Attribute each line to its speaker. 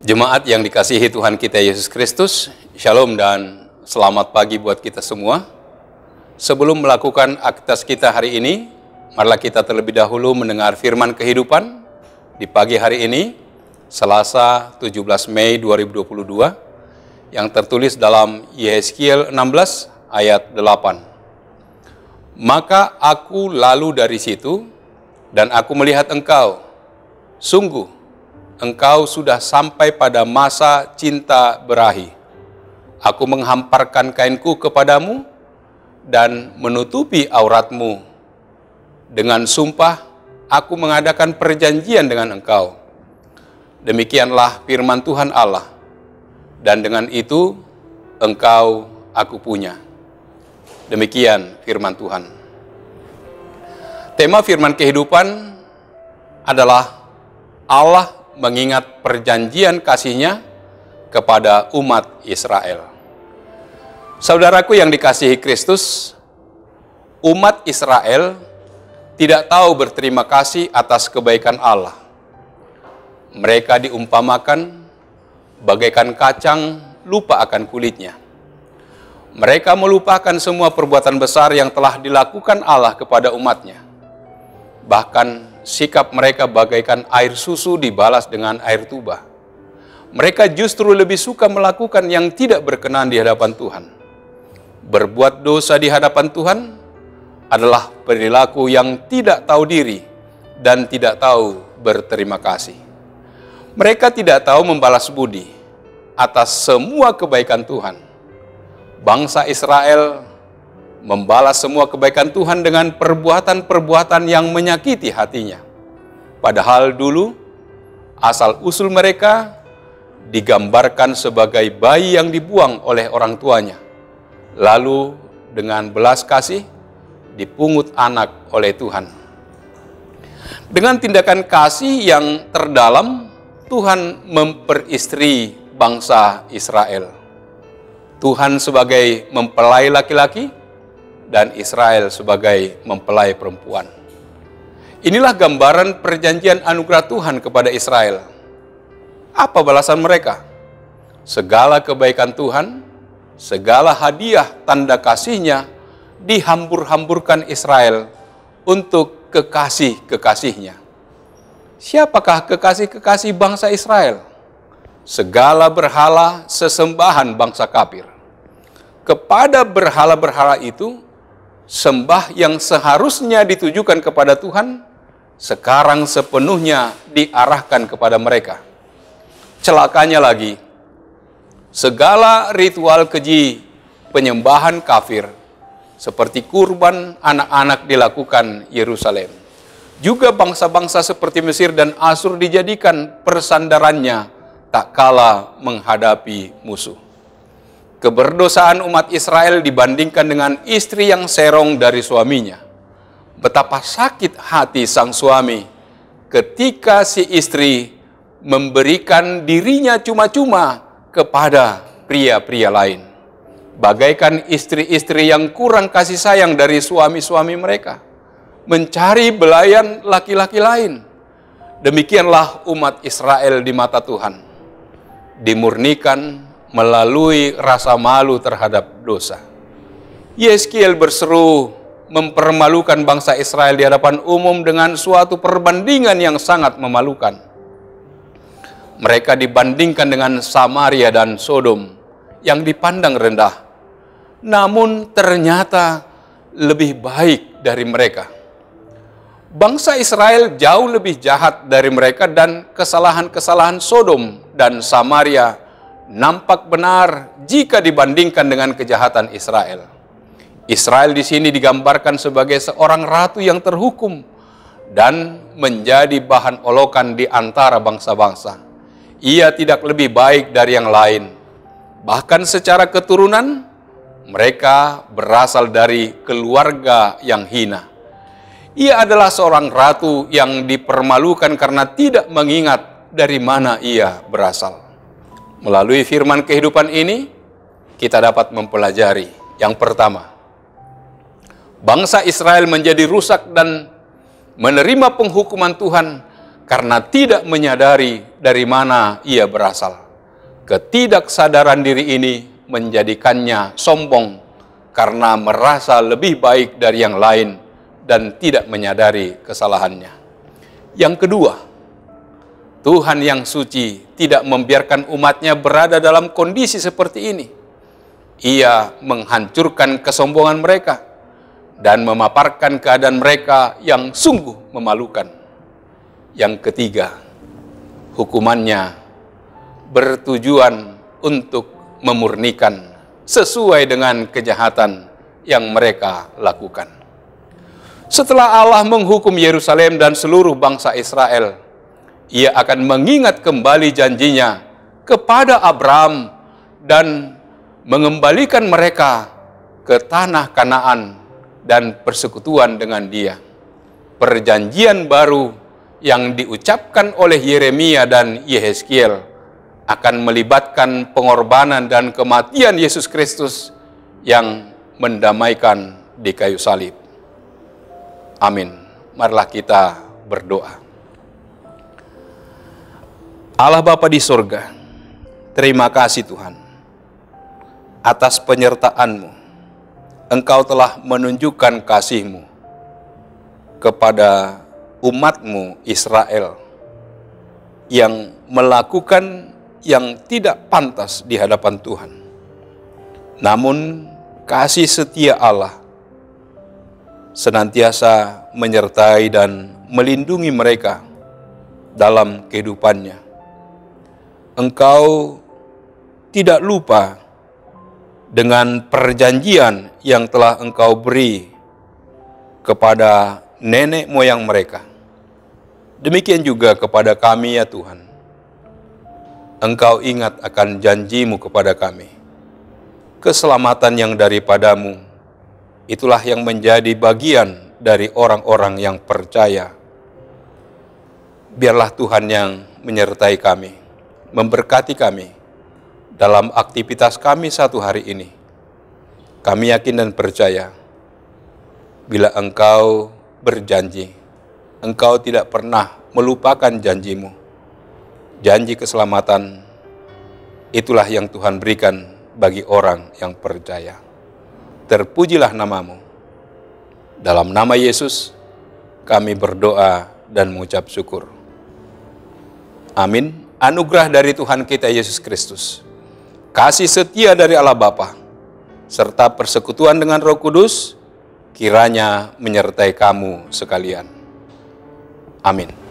Speaker 1: Jemaat yang dikasihi Tuhan kita Yesus Kristus, Shalom dan selamat pagi buat kita semua. Sebelum melakukan aktivitas kita hari ini, marilah kita terlebih dahulu mendengar firman kehidupan di pagi hari ini, Selasa 17 Mei 2022, yang tertulis dalam Yehezkiel 16 ayat 8. Maka aku lalu dari situ, dan aku melihat engkau, sungguh, engkau sudah sampai pada masa cinta berahi. Aku menghamparkan kainku kepadamu dan menutupi auratmu. Dengan sumpah, aku mengadakan perjanjian dengan engkau. Demikianlah firman Tuhan Allah. Dan dengan itu, engkau aku punya. Demikian firman Tuhan. Tema firman kehidupan adalah Allah mengingat perjanjian kasih-Nya kepada umat Israel. Saudaraku yang dikasihi Kristus, umat Israel tidak tahu berterima kasih atas kebaikan Allah. Mereka diumpamakan bagaikan kacang lupa akan kulitnya. Mereka melupakan semua perbuatan besar yang telah dilakukan Allah kepada umat-Nya. Bahkan sikap mereka bagaikan air susu dibalas dengan air tuba. Mereka justru lebih suka melakukan yang tidak berkenan di hadapan Tuhan. Berbuat dosa di hadapan Tuhan adalah perilaku yang tidak tahu diri dan tidak tahu berterima kasih. Mereka tidak tahu membalas budi atas semua kebaikan Tuhan. Bangsa Israel membalas semua kebaikan Tuhan dengan perbuatan-perbuatan yang menyakiti hatinya. Padahal dulu, asal-usul mereka digambarkan sebagai bayi yang dibuang oleh orang tuanya. Lalu dengan belas kasih, dipungut anak oleh Tuhan. Dengan tindakan kasih yang terdalam, Tuhan memperistri bangsa Israel. Tuhan sebagai mempelai laki-laki, dan Israel sebagai mempelai perempuan. Inilah gambaran perjanjian anugerah Tuhan kepada Israel. Apa balasan mereka? Segala kebaikan Tuhan, segala hadiah tanda kasih-Nya dihambur-hamburkan Israel untuk kekasih-kekasih-Nya. Siapakah kekasih-kekasih bangsa Israel? Segala berhala sesembahan bangsa kafir. Kepada berhala-berhala itu, sembah yang seharusnya ditujukan kepada Tuhan, sekarang sepenuhnya diarahkan kepada mereka. Celakanya lagi, segala ritual keji penyembahan kafir, seperti kurban anak-anak dilakukan Yerusalem. Juga bangsa-bangsa seperti Mesir dan Asyur dijadikan persandarannya tak kala menghadapi musuh. Keberdosaan umat Israel dibandingkan dengan istri yang serong dari suaminya. Betapa sakit hati sang suami ketika si istri memberikan dirinya cuma-cuma kepada pria-pria lain. Bagaikan istri-istri yang kurang kasih sayang dari suami-suami mereka, mencari belayan laki-laki lain. Demikianlah umat Israel di mata Tuhan. Dimurnikan melalui rasa malu terhadap dosa. Yehezkiel berseru mempermalukan bangsa Israel di hadapan umum dengan suatu perbandingan yang sangat memalukan. Mereka dibandingkan dengan Samaria dan Sodom yang dipandang rendah, namun ternyata lebih baik dari mereka. Bangsa Israel jauh lebih jahat dari mereka, dan kesalahan-kesalahan Sodom dan Samaria nampak benar jika dibandingkan dengan kejahatan Israel. Israel di sini digambarkan sebagai seorang ratu yang terhukum dan menjadi bahan olokan di antara bangsa-bangsa. Ia tidak lebih baik dari yang lain. Bahkan secara keturunan, mereka berasal dari keluarga yang hina. Ia adalah seorang ratu yang dipermalukan karena tidak mengingat dari mana ia berasal. Melalui firman kehidupan ini, kita dapat mempelajari. Yang pertama, bangsa Israel menjadi rusak dan menerima penghukuman Tuhan karena tidak menyadari dari mana ia berasal. Ketidaksadaran diri ini menjadikannya sombong karena merasa lebih baik dari yang lain dan tidak menyadari kesalahannya. Yang kedua, Tuhan yang suci tidak membiarkan umatnya berada dalam kondisi seperti ini. Ia menghancurkan kesombongan mereka dan memaparkan keadaan mereka yang sungguh memalukan. Yang ketiga, hukumannya bertujuan untuk memurnikan sesuai dengan kejahatan yang mereka lakukan. Setelah Allah menghukum Yerusalem dan seluruh bangsa Israel, Ia akan mengingat kembali janjinya kepada Abraham dan mengembalikan mereka ke tanah Kanaan dan persekutuan dengan Dia. Perjanjian baru yang diucapkan oleh Yeremia dan Yehezkiel akan melibatkan pengorbanan dan kematian Yesus Kristus yang mendamaikan di kayu salib. Amin. Marilah kita berdoa. Allah Bapa di surga, terima kasih Tuhan atas penyertaan-Mu. Engkau telah menunjukkan kasih-Mu kepada umat-Mu Israel yang melakukan yang tidak pantas di hadapan Tuhan. Namun kasih setia Allah senantiasa menyertai dan melindungi mereka dalam kehidupannya. Engkau tidak lupa dengan perjanjian yang telah Engkau beri kepada nenek moyang mereka. Demikian juga kepada kami ya Tuhan. Engkau ingat akan janji-Mu kepada kami. Keselamatan yang daripada-Mu, itulah yang menjadi bagian dari orang-orang yang percaya. Biarlah Tuhan yang menyertai kami, memberkati kami dalam aktivitas kami satu hari ini. Kami yakin dan percaya, bila Engkau berjanji, Engkau tidak pernah melupakan janji-Mu. Janji keselamatan, itulah yang Tuhan berikan bagi orang yang percaya. Terpujilah nama-Mu. Dalam nama Yesus, kami berdoa dan mengucap syukur. Amin. Anugerah dari Tuhan kita Yesus Kristus, kasih setia dari Allah Bapa, serta persekutuan dengan Roh Kudus, kiranya menyertai kamu sekalian. Amin.